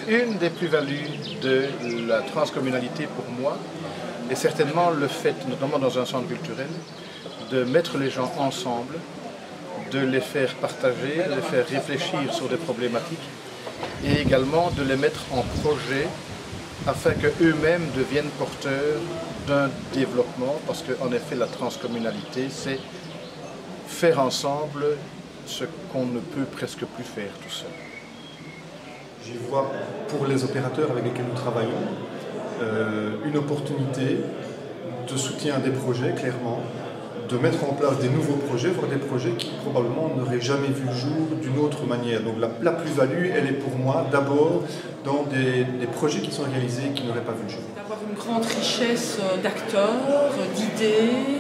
Une des plus-values de la transcommunalité pour moi est certainement le fait, notamment dans un centre culturel, de mettre les gens ensemble, de les faire partager, de les faire réfléchir sur des problématiques et également de les mettre en projet afin qu'eux-mêmes deviennent porteurs d'un développement, parce qu'en effet la transcommunalité c'est faire ensemble ce qu'on ne peut presque plus faire tout seul. J'y vois pour les opérateurs avec lesquels nous travaillons une opportunité de soutien à des projets, clairement, de mettre en place des nouveaux projets, voire des projets qui probablement n'auraient jamais vu le jour d'une autre manière. Donc la plus-value, elle est pour moi d'abord dans des projets qui sont réalisés et qui n'auraient pas vu le jour. D'avoir une grande richesse d'acteurs, d'idées,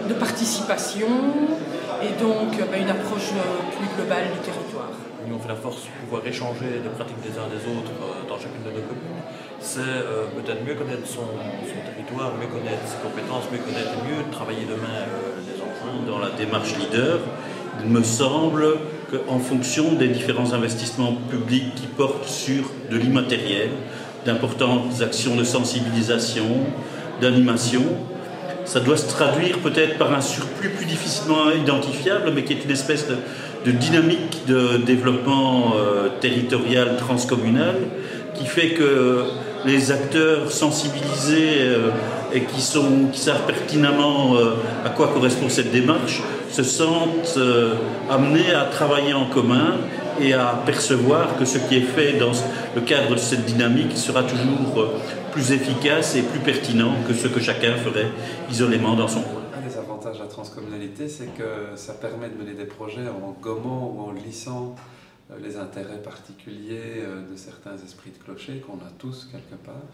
de participation et donc une approche plus globale du territoire. Nous, on fait la force de pouvoir échanger des pratiques des uns des autres dans chacune de nos communes. C'est peut-être mieux connaître son territoire, mieux connaître ses compétences, mieux connaître et mieux travailler demain les enfants. Dans la démarche leader, il me semble qu'en fonction des différents investissements publics qui portent sur de l'immatériel, d'importantes actions de sensibilisation, d'animation, ça doit se traduire peut-être par un surplus plus difficilement identifiable, mais qui est une espèce de dynamique de développement territorial transcommunal qui fait que les acteurs sensibilisés et qui savent pertinemment à quoi correspond cette démarche se sentent amenés à travailler en commun et à percevoir que ce qui est fait dans le cadre de cette dynamique sera toujours plus efficace et plus pertinent que ce que chacun ferait isolément dans son coin. Un des avantages de la transcommunalité, c'est que ça permet de mener des projets en gommant ou en lissant les intérêts particuliers de certains esprits de clocher qu'on a tous quelque part.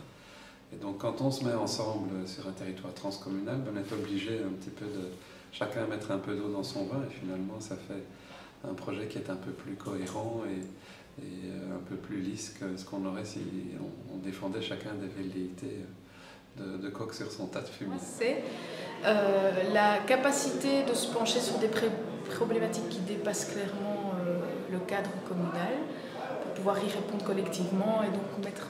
Et donc quand on se met ensemble sur un territoire transcommunal, on est obligé un petit peu de chacun mettre un peu d'eau dans son vin et finalement ça fait un projet qui est un peu plus cohérent et un peu plus lisse que ce qu'on aurait si on défendait chacun des velléités de coq sur son tas de fumier. C'est la capacité de se pencher sur des problématiques qui dépassent clairement le cadre communal pour pouvoir y répondre collectivement et donc mettre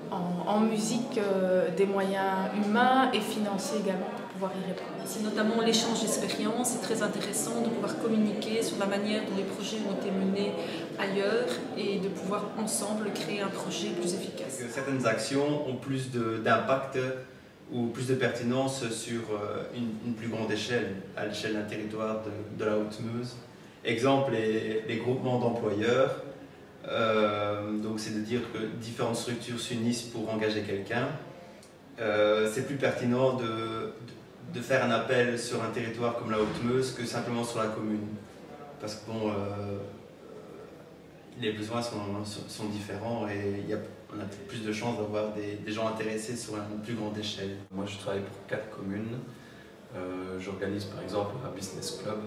en musique des moyens humains et financiers également pour pouvoir y répondre. C'est notamment l'échange d'expériences, c'est très intéressant de pouvoir communiquer sur la manière dont les projets ont été menés ailleurs et de pouvoir ensemble créer un projet plus efficace. Certaines actions ont plus d'impact ou plus de pertinence sur une plus grande échelle, à l'échelle d'un territoire de la Haute-Meuse. Exemple, les groupements d'employeurs. Donc c'est de dire que différentes structures s'unissent pour engager quelqu'un. C'est plus pertinent de faire un appel sur un territoire comme la Haute-Meuse que simplement sur la commune. Parce que bon, les besoins sont différents et on a plus de chances d'avoir des gens intéressés sur une plus grande échelle. Moi je travaille pour 4 communes. J'organise par exemple un business club.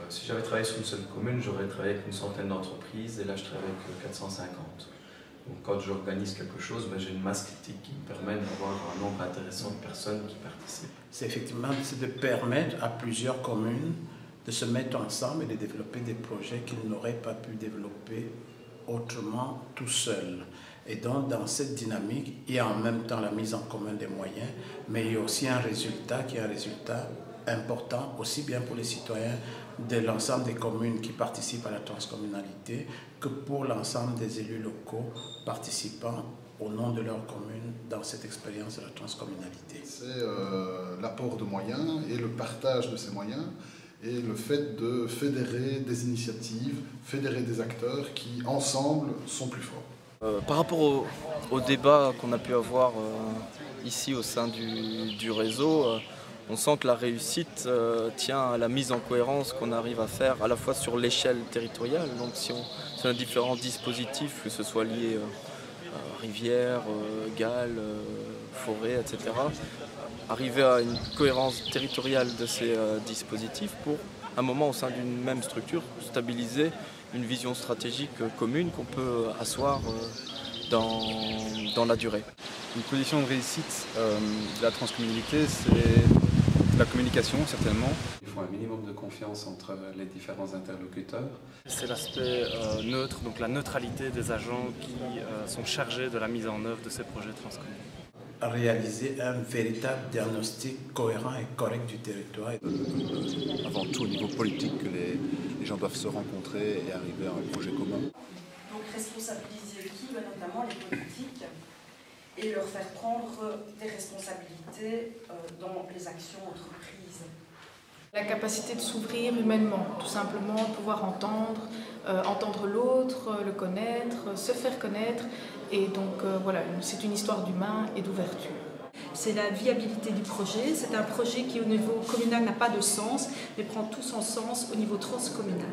Si j'avais travaillé sur une seule commune, j'aurais travaillé avec une centaine d'entreprises et là je travaille avec 450. Donc quand j'organise quelque chose, j'ai une masse critique qui me permet d'avoir un nombre intéressant de personnes qui participent. C'est effectivement de permettre à plusieurs communes de se mettre ensemble et de développer des projets qu'ils n'auraient pas pu développer autrement tout seuls. Et donc dans cette dynamique, il y a en même temps la mise en commun des moyens, mais il y a aussi un résultat qui est un résultat important aussi bien pour les citoyens de l'ensemble des communes qui participent à la transcommunalité que pour l'ensemble des élus locaux participant au nom de leur commune dans cette expérience de la transcommunalité. C'est l'apport de moyens et le partage de ces moyens et le fait de fédérer des initiatives, fédérer des acteurs qui ensemble sont plus forts. Par rapport au débat qu'on a pu avoir ici au sein du réseau, on sent que la réussite tient à la mise en cohérence qu'on arrive à faire à la fois sur l'échelle territoriale, donc si on a différents dispositifs, que ce soit lié à rivières, galles, forêts, etc., arriver à une cohérence territoriale de ces dispositifs pour, à un moment au sein d'une même structure, stabiliser une vision stratégique commune qu'on peut asseoir dans la durée. Une condition de réussite de la transcommunalité, c'est la communication, certainement. Il faut un minimum de confiance entre les différents interlocuteurs. C'est l'aspect neutre, donc la neutralité des agents qui sont chargés de la mise en œuvre de ces projets transcommunaux. Réaliser un véritable diagnostic cohérent et correct du territoire. Avant tout au niveau politique, que les gens doivent se rencontrer et arriver à un projet commun. Donc responsabiliser qui, notamment les politiques, et leur faire prendre des responsabilités dans les actions entreprises. La capacité de s'ouvrir humainement, tout simplement, pouvoir entendre l'autre, le connaître, se faire connaître. Et donc voilà, c'est une histoire d'humain et d'ouverture. C'est la viabilité du projet. C'est un projet qui au niveau communal n'a pas de sens, mais prend tout son sens au niveau transcommunal.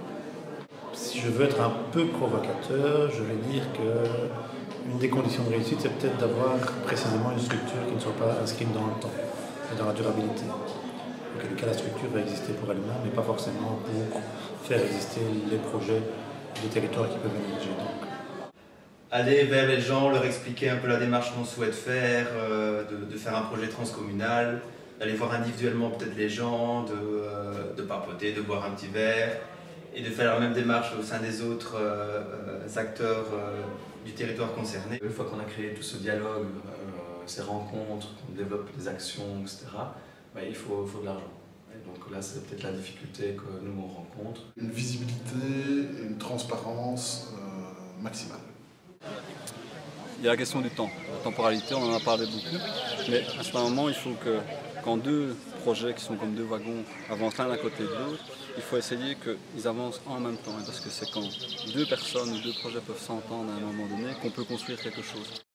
Si je veux être un peu provocateur, je vais dire qu'une des conditions de réussite, c'est peut-être d'avoir précisément une structure qui ne soit pas inscrite dans le temps et dans la durabilité. Auquel cas la structure va exister pour elle-même, mais pas forcément pour faire exister les projets de territoire qui peuvent émerger. Aller vers les gens, leur expliquer un peu la démarche qu'on souhaite faire, de faire un projet transcommunal, d'aller voir individuellement peut-être les gens, de papoter, de boire un petit verre et de faire la même démarche au sein des autres acteurs du territoire concerné. Une fois qu'on a créé tout ce dialogue, ces rencontres, qu'on développe des actions, etc., il faut de l'argent. Donc là, c'est peut-être la difficulté que nous on rencontre. Une visibilité et une transparence maximale. Il y a la question du temps, la temporalité, on en a parlé beaucoup, mais à ce moment, il faut que quand deux projets qui sont comme deux wagons avancent l'un à côté de l'autre, il faut essayer qu'ils avancent en même temps, parce que c'est quand deux personnes ou deux projets peuvent s'entendre à un moment donné qu'on peut construire quelque chose.